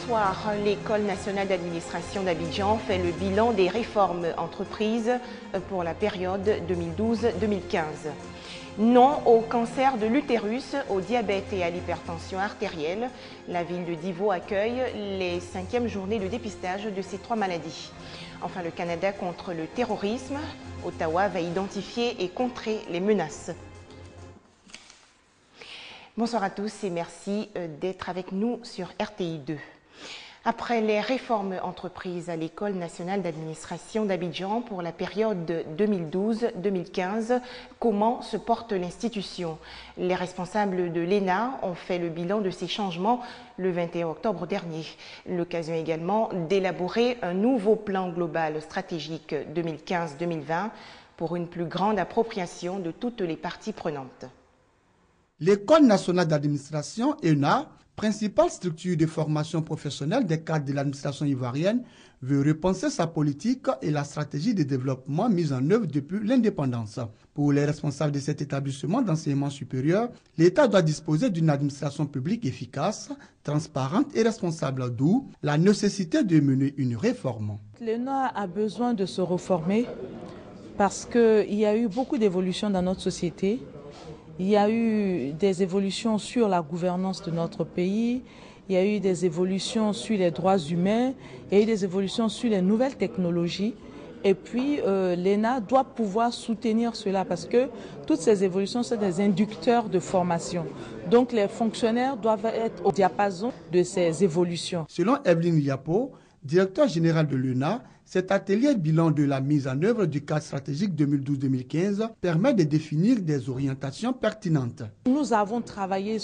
soir, l'École nationale d'administration d'Abidjan fait le bilan des réformes entreprises pour la période 2012-2015. Non au cancer de l'utérus, au diabète et à l'hypertension artérielle. La ville de Divo accueille les 5e journées de dépistage de ces 3 maladies. Enfin, le Canada contre le terrorisme. Ottawa va identifier et contrer les menaces. Bonsoir à tous et merci d'être avec nous sur RTI 2. Après les réformes entreprises à l'École nationale d'administration d'Abidjan pour la période 2012-2015, comment se porte l'institution? Les responsables de l'ENA ont fait le bilan de ces changements le 21 octobre dernier. L'occasion également d'élaborer un nouveau plan global stratégique 2015-2020 pour une plus grande appropriation de toutes les parties prenantes. L'École nationale d'administration, ENA, principale structure de formation professionnelle des cadres de l'administration ivoirienne, veut repenser sa politique et la stratégie de développement mise en œuvre depuis l'indépendance. Pour les responsables de cet établissement d'enseignement supérieur, l'État doit disposer d'une administration publique efficace, transparente et responsable, d'où la nécessité de mener une réforme. L'ENA a besoin de se reformer parce qu'il y a eu beaucoup d'évolutions dans notre société. Il y a eu des évolutions sur la gouvernance de notre pays, il y a eu des évolutions sur les droits humains, il y a eu des évolutions sur les nouvelles technologies. Et puis, l'ENA doit pouvoir soutenir cela parce que toutes ces évolutions sont des inducteurs de formation. Donc, les fonctionnaires doivent être au diapason de ces évolutions. Selon Evelyne Liapo, directeur général de l'ENA, cet atelier bilan de la mise en œuvre du cadre stratégique 2012-2015 permet de définir des orientations pertinentes. Nous avons travaillé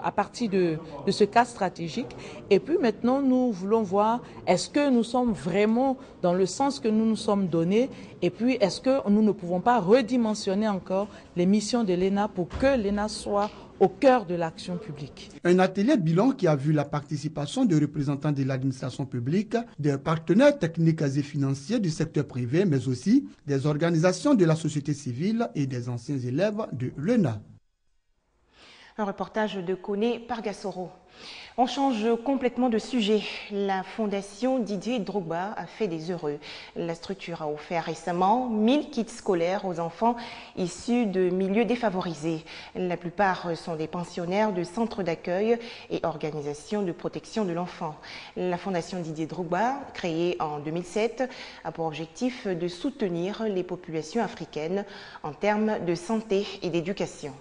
à partir de ce cadre stratégique et puis maintenant nous voulons voir est-ce que nous sommes vraiment dans le sens que nous nous sommes donnés et puis est-ce que nous ne pouvons pas redimensionner encore les missions de l'ENA pour que l'ENA soit au cœur de l'action publique. Un atelier bilan qui a vu la participation de représentants de l'administration publique, des partenaires techniques et financiers du secteur privé, mais aussi des organisations de la société civile et des anciens élèves de l'ENA. Un reportage de Koné Pargassoro. On change complètement de sujet. La fondation Didier Drogba a fait des heureux. La structure a offert récemment 1000 kits scolaires aux enfants issus de milieux défavorisés. La plupart sont des pensionnaires de centres d'accueil et organisations de protection de l'enfant. La fondation Didier Drogba, créée en 2007, a pour objectif de soutenir les populations africaines en termes de santé et d'éducation.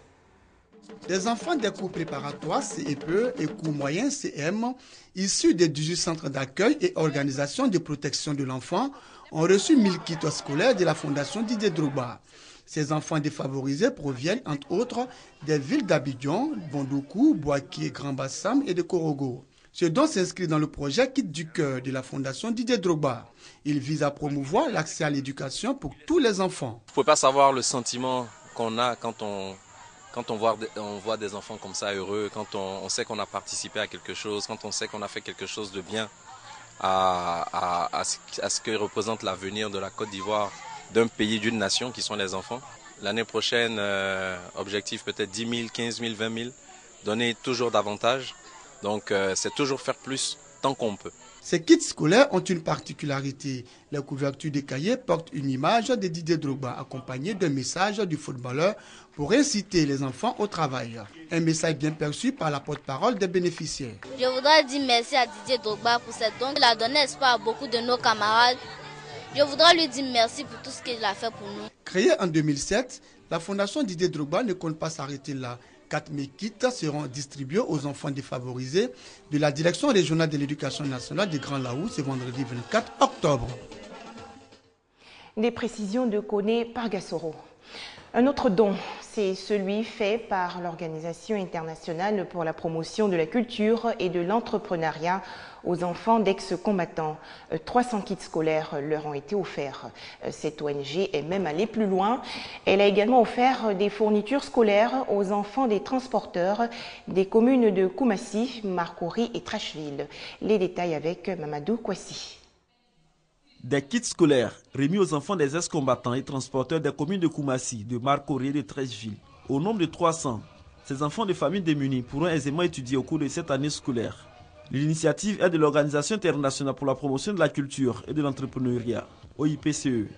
Des enfants des cours préparatoires CEPE et cours moyens CM, issus des 18 centres d'accueil et organisations de protection de l'enfant, ont reçu 1000 kits scolaires de la Fondation Didier Drogba. Ces enfants défavorisés proviennent, entre autres, des villes d'Abidjan, Bondoukou, Boaké, Grand Bassam et de Korogo. Ce don s'inscrit dans le projet Kit du cœur de la Fondation Didier Drogba. Il vise à promouvoir l'accès à l'éducation pour tous les enfants. Vous ne pouvez pas savoir le sentiment qu'on a quand on voit des enfants comme ça heureux, quand on sait qu'on a participé à quelque chose, quand on sait qu'on a fait quelque chose de bien à ce que représente l'avenir de la Côte d'Ivoire, d'un pays, d'une nation qui sont les enfants. L'année prochaine, objectif peut-être 10 000, 15 000, 20 000, donner toujours davantage. Donc c'est toujours faire plus tant qu'on peut. Ces kits scolaires ont une particularité. La couverture des cahiers porte une image de Didier Drogba accompagnée d'un message du footballeur pour inciter les enfants au travail. Un message bien perçu par la porte-parole des bénéficiaires. Je voudrais dire merci à Didier Drogba pour cette don. Il a donné espoir à beaucoup de nos camarades. Je voudrais lui dire merci pour tout ce qu'il a fait pour nous. Créée en 2007, la Fondation Didier Drogba ne compte pas s'arrêter là. 4000 kits seront distribués aux enfants défavorisés de la Direction régionale de l'éducation nationale de Grand Laou ce vendredi 24 octobre. Des précisions de Koné Pargassoro. Un autre don, c'est celui fait par l'Organisation internationale pour la promotion de la culture et de l'entrepreneuriat aux enfants d'ex-combattants. 300 kits scolaires leur ont été offerts. Cette ONG est même allée plus loin. Elle a également offert des fournitures scolaires aux enfants des transporteurs des communes de Koumassi, Marcory et Trashville. Les détails avec Mamadou Kouassi. Des kits scolaires remis aux enfants des ex-combattants et transporteurs des communes de Koumassi, de Marcory et de Trashville. Au nombre de 300, ces enfants de familles démunies pourront aisément étudier au cours de cette année scolaire. L'initiative est de l'Organisation internationale pour la promotion de la culture et de l'entrepreneuriat, OIPCE.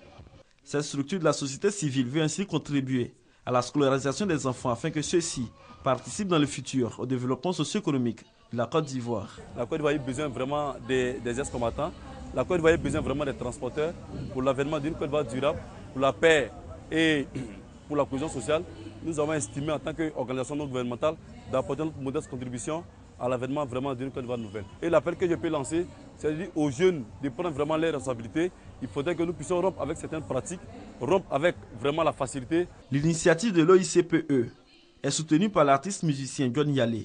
Cette structure de la société civile veut ainsi contribuer à la scolarisation des enfants afin que ceux-ci participent dans le futur au développement socio-économique de la Côte d'Ivoire. La Côte d'Ivoire a besoin vraiment des ex-combattants. La Côte d'Ivoire a besoin vraiment des transporteurs pour l'avènement d'une Côte d'Ivoire durable, pour la paix et pour la cohésion sociale. Nous avons estimé en tant qu'organisation non gouvernementale d'apporter notre modeste contribution à l'avènement vraiment d'une Côte d'Ivoire nouvelle. Et l'appel que je peux lancer, c'est de dire aux jeunes de prendre vraiment leurs responsabilités. Il faudrait que nous puissions rompre avec certaines pratiques, rompre avec vraiment la facilité. L'initiative de l'OICPE est soutenue par l'artiste musicien John Yale.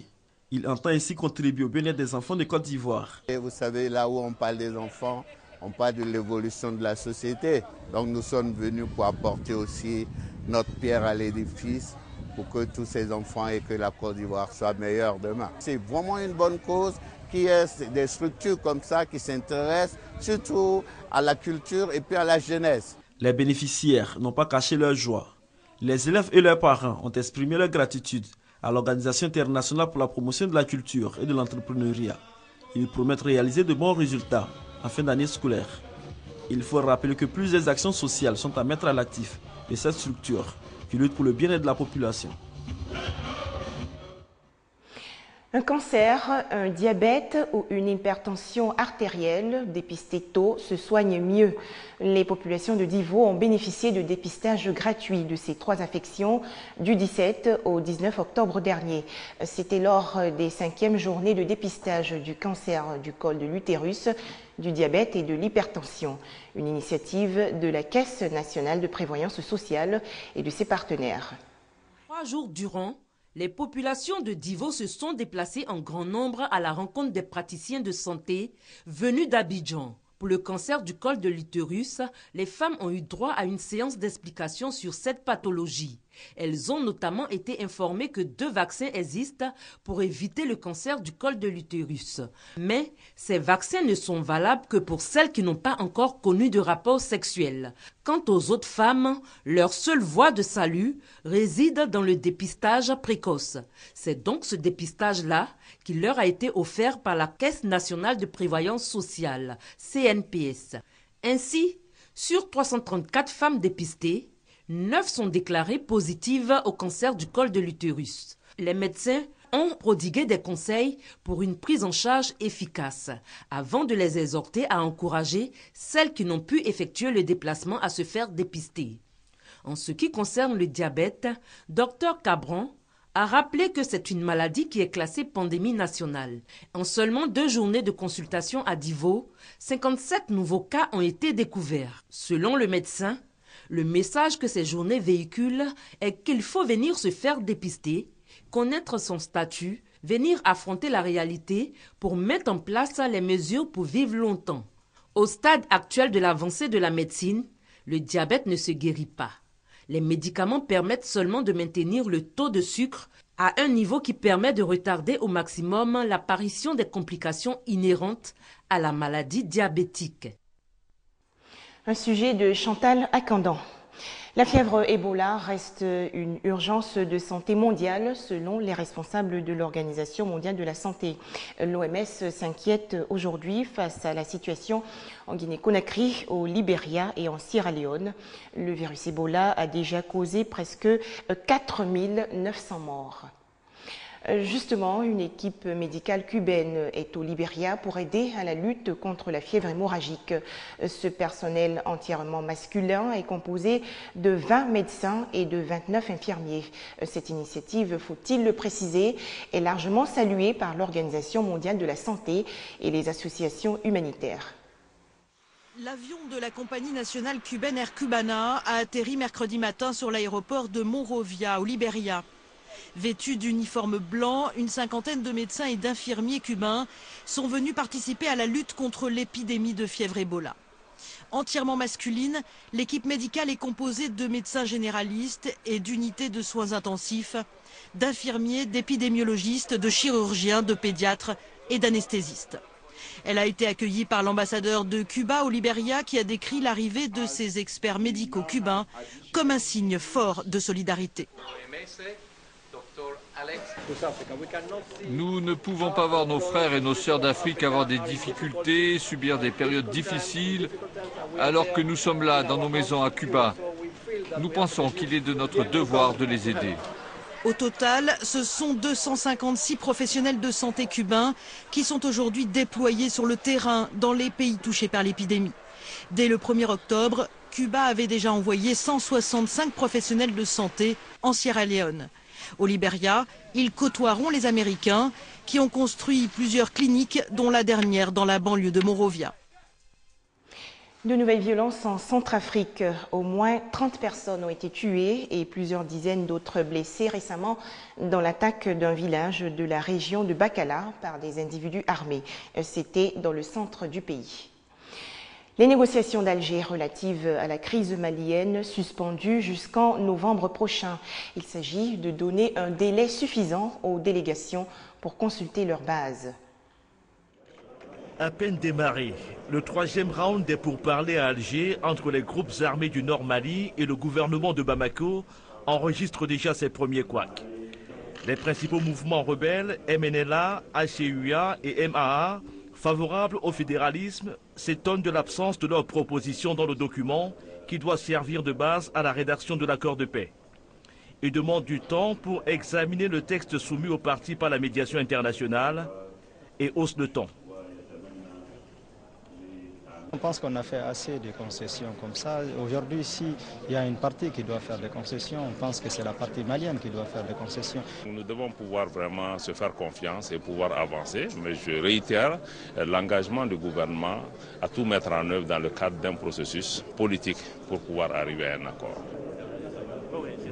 Il entend ainsi contribuer au bien-être des enfants de Côte d'Ivoire. Et vous savez, là où on parle des enfants, on parle de l'évolution de la société. Donc nous sommes venus pour apporter aussi notre pierre à l'édifice pour que tous ces enfants et que la Côte d'Ivoire soit meilleure demain. C'est vraiment une bonne cause qui est des structures comme ça qui s'intéressent surtout à la culture et puis à la jeunesse. Les bénéficiaires n'ont pas caché leur joie. Les élèves et leurs parents ont exprimé leur gratitude à l'Organisation internationale pour la promotion de la culture et de l'entrepreneuriat. Ils promettent réaliser de bons résultats en fin d'année scolaire. Il faut rappeler que plusieurs actions sociales sont à mettre à l'actif de cette structure qui lutte pour le bien-être de la population. Un cancer, un diabète ou une hypertension artérielle dépistés tôt se soignent mieux. Les populations de Divo ont bénéficié de dépistage gratuit de ces 3 affections du 17 au 19 octobre dernier. C'était lors des 5e journées de dépistage du cancer du col de l'utérus, du diabète et de l'hypertension. Une initiative de la Caisse nationale de prévoyance sociale et de ses partenaires. 3 jours durant, les populations de Divo se sont déplacées en grand nombre à la rencontre des praticiens de santé venus d'Abidjan. Pour le cancer du col de l'utérus, les femmes ont eu droit à une séance d'explication sur cette pathologie. Elles ont notamment été informées que 2 vaccins existent pour éviter le cancer du col de l'utérus. Mais ces vaccins ne sont valables que pour celles qui n'ont pas encore connu de rapport sexuel. Quant aux autres femmes, leur seule voie de salut réside dans le dépistage précoce. C'est donc ce dépistage-là qui leur a été offert par la Caisse nationale de prévoyance sociale, CNPS. Ainsi, sur 334 femmes dépistées, 9 sont déclarées positives au cancer du col de l'utérus. Les médecins ont prodigué des conseils pour une prise en charge efficace, avant de les exhorter à encourager celles qui n'ont pu effectuer le déplacement à se faire dépister. En ce qui concerne le diabète, Dr Cabran a rappelé que c'est une maladie qui est classée pandémie nationale. En seulement 2 journées de consultation à Divo, 57 nouveaux cas ont été découverts. Selon le médecin, le message que ces journées véhiculent est qu'il faut venir se faire dépister, connaître son statut, venir affronter la réalité pour mettre en place les mesures pour vivre longtemps. Au stade actuel de l'avancée de la médecine, le diabète ne se guérit pas. Les médicaments permettent seulement de maintenir le taux de sucre à un niveau qui permet de retarder au maximum l'apparition des complications inhérentes à la maladie diabétique. Un sujet de Chantal Akandan. La fièvre Ebola reste une urgence de santé mondiale selon les responsables de l'Organisation mondiale de la santé. L'OMS s'inquiète aujourd'hui face à la situation en Guinée-Conakry, au Libéria et en Sierra Leone. Le virus Ebola a déjà causé presque 4900 morts. Justement, une équipe médicale cubaine est au Libéria pour aider à la lutte contre la fièvre hémorragique. Ce personnel entièrement masculin est composé de 20 médecins et de 29 infirmiers. Cette initiative, faut-il le préciser, est largement saluée par l'Organisation mondiale de la santé et les associations humanitaires. L'avion de la compagnie nationale cubaine Air Cubana a atterri mercredi matin sur l'aéroport de Monrovia, au Libéria. Vêtus d'uniformes blancs, une cinquantaine de médecins et d'infirmiers cubains sont venus participer à la lutte contre l'épidémie de fièvre Ebola. Entièrement masculine, l'équipe médicale est composée de médecins généralistes et d'unités de soins intensifs, d'infirmiers, d'épidémiologistes, de chirurgiens, de pédiatres et d'anesthésistes. Elle a été accueillie par l'ambassadeur de Cuba au Libéria qui a décrit l'arrivée de ces experts médicaux cubains comme un signe fort de solidarité. Nous ne pouvons pas voir nos frères et nos sœurs d'Afrique avoir des difficultés, subir des périodes difficiles, alors que nous sommes là, dans nos maisons à Cuba. Nous pensons qu'il est de notre devoir de les aider. Au total, ce sont 256 professionnels de santé cubains qui sont aujourd'hui déployés sur le terrain dans les pays touchés par l'épidémie. Dès le 1er octobre, Cuba avait déjà envoyé 165 professionnels de santé en Sierra Leone. Au Libéria, ils côtoieront les Américains qui ont construit plusieurs cliniques, dont la dernière dans la banlieue de Monrovia. De nouvelles violences en Centrafrique. Au moins 30 personnes ont été tuées et plusieurs dizaines d'autres blessées récemment dans l'attaque d'un village de la région de Bakala par des individus armés. C'était dans le centre du pays. Les négociations d'Alger relatives à la crise malienne suspendues jusqu'en novembre prochain. Il s'agit de donner un délai suffisant aux délégations pour consulter leurs bases. À peine démarré, le troisième round des pourparlers à Alger entre les groupes armés du Nord Mali et le gouvernement de Bamako enregistre déjà ses premiers couacs. Les principaux mouvements rebelles, MNLA, ACUA et MAA, favorables au fédéralisme, s'étonnent de l'absence de leurs propositions dans le document qui doit servir de base à la rédaction de l'accord de paix. Ils demandent du temps pour examiner le texte soumis aux partis par la médiation internationale et haussent le ton. On pense qu'on a fait assez de concessions comme ça. Aujourd'hui, s'il y a une partie qui doit faire des concessions, on pense que c'est la partie malienne qui doit faire des concessions. Nous devons pouvoir vraiment se faire confiance et pouvoir avancer. Mais je réitère l'engagement du gouvernement à tout mettre en œuvre dans le cadre d'un processus politique pour pouvoir arriver à un accord.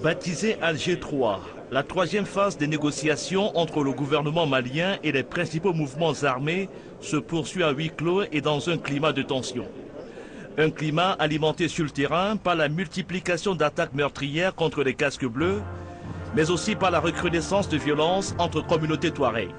Baptisé Alger 3, la troisième phase des négociations entre le gouvernement malien et les principaux mouvements armés se poursuit à huis clos et dans un climat de tension. Un climat alimenté sur le terrain par la multiplication d'attaques meurtrières contre les casques bleus, mais aussi par la recrudescence de violences entre communautés touareg.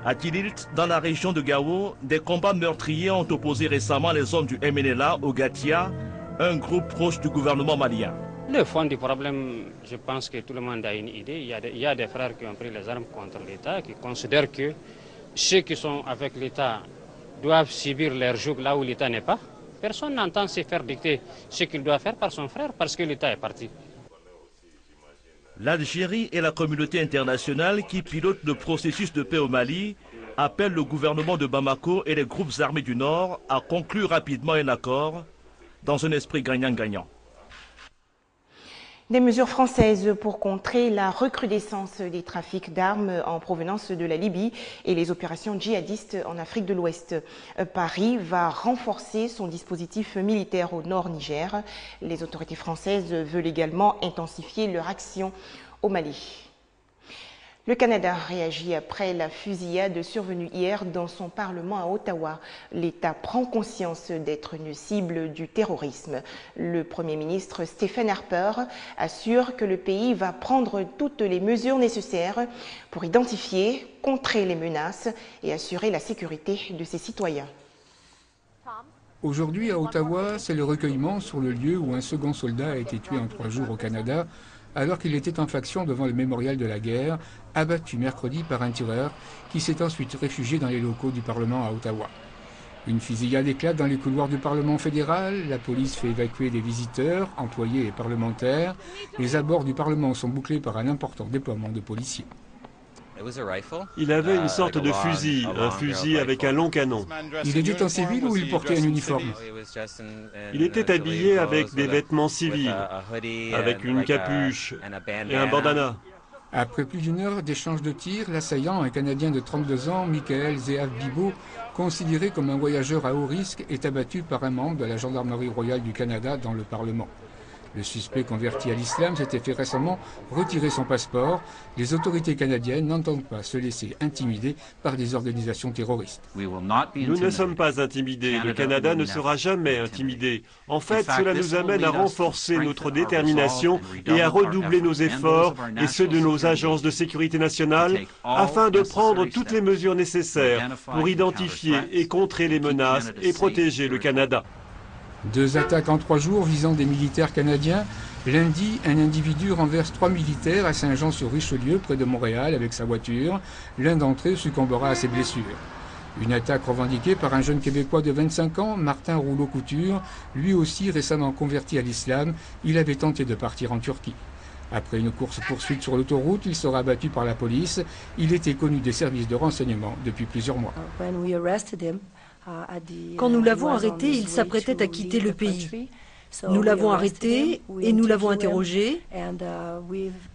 À Tililt, dans la région de Gao, des combats meurtriers ont opposé récemment les hommes du MNLA au Gatia, un groupe proche du gouvernement malien. Le fond du problème, je pense que tout le monde a une idée. Il y a des frères qui ont pris les armes contre l'État, qui considèrent que ceux qui sont avec l'État doivent subir leur joug là où l'État n'est pas. Personne n'entend se faire dicter ce qu'il doit faire par son frère parce que l'État est parti. L'Algérie et la communauté internationale qui pilotent le processus de paix au Mali appellent le gouvernement de Bamako et les groupes armés du Nord à conclure rapidement un accord dans un esprit gagnant-gagnant. Des mesures françaises pour contrer la recrudescence des trafics d'armes en provenance de la Libye et les opérations djihadistes en Afrique de l'Ouest. Paris va renforcer son dispositif militaire au nord Niger. Les autorités françaises veulent également intensifier leur action au Mali. Le Canada réagit après la fusillade survenue hier dans son Parlement à Ottawa. L'État prend conscience d'être une cible du terrorisme. Le Premier ministre Stephen Harper assure que le pays va prendre toutes les mesures nécessaires pour identifier, contrer les menaces et assurer la sécurité de ses citoyens. Aujourd'hui à Ottawa, c'est le recueillement sur le lieu où un second soldat a été tué en 3 jours au Canada, alors qu'il était en faction devant le mémorial de la guerre, abattu mercredi par un tireur qui s'est ensuite réfugié dans les locaux du Parlement à Ottawa. Une fusillade éclate dans les couloirs du Parlement fédéral, la police fait évacuer des visiteurs, employés et parlementaires. Les abords du Parlement sont bouclés par un important déploiement de policiers. Il avait une sorte de fusil, un fusil avec un long canon. Il était en civil ou il portait un uniforme? Il était habillé avec des vêtements civils, avec une capuche et un bandana. Après plus d'une heure d'échange de tirs, l'assaillant, un Canadien de 32 ans, Michael Zéav-Bibo, considéré comme un voyageur à haut risque, est abattu par un membre de la Gendarmerie royale du Canada dans le Parlement. Le suspect converti à l'islam s'était fait récemment retirer son passeport. Les autorités canadiennes n'entendent pas se laisser intimider par des organisations terroristes. Nous ne sommes pas intimidés. Le Canada ne sera jamais intimidé. En fait, cela nous amène à renforcer notre détermination et à redoubler nos efforts et ceux de nos agences de sécurité nationale afin de prendre toutes les mesures nécessaires pour identifier et contrer les menaces et protéger le Canada. 2 attaques en 3 jours visant des militaires canadiens. Lundi, un individu renverse 3 militaires à Saint-Jean-sur-Richelieu, près de Montréal, avec sa voiture. L'un d'entre eux succombera à ses blessures. Une attaque revendiquée par un jeune Québécois de 25 ans, Martin Rouleau-Couture, lui aussi récemment converti à l'islam. Il avait tenté de partir en Turquie. Après une course-poursuite sur l'autoroute, il sera abattu par la police. Il était connu des services de renseignement depuis plusieurs mois. Quand nous l'avons arrêté, il s'apprêtait à quitter le pays. Nous l'avons arrêté et nous l'avons interrogé.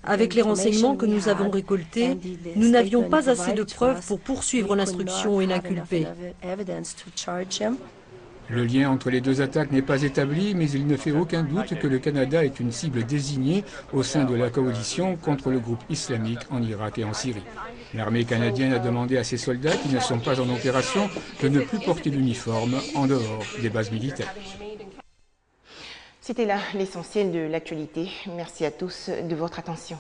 Avec les renseignements que nous avons récoltés, nous n'avions pas assez de preuves pour poursuivre l'instruction et l'inculper. Le lien entre les deux attaques n'est pas établi, mais il ne fait aucun doute que le Canada est une cible désignée au sein de la coalition contre le groupe islamique en Irak et en Syrie. L'armée canadienne a demandé à ses soldats qui ne sont pas en opération de ne plus porter l'uniforme en dehors des bases militaires. C'était là l'essentiel de l'actualité. Merci à tous de votre attention.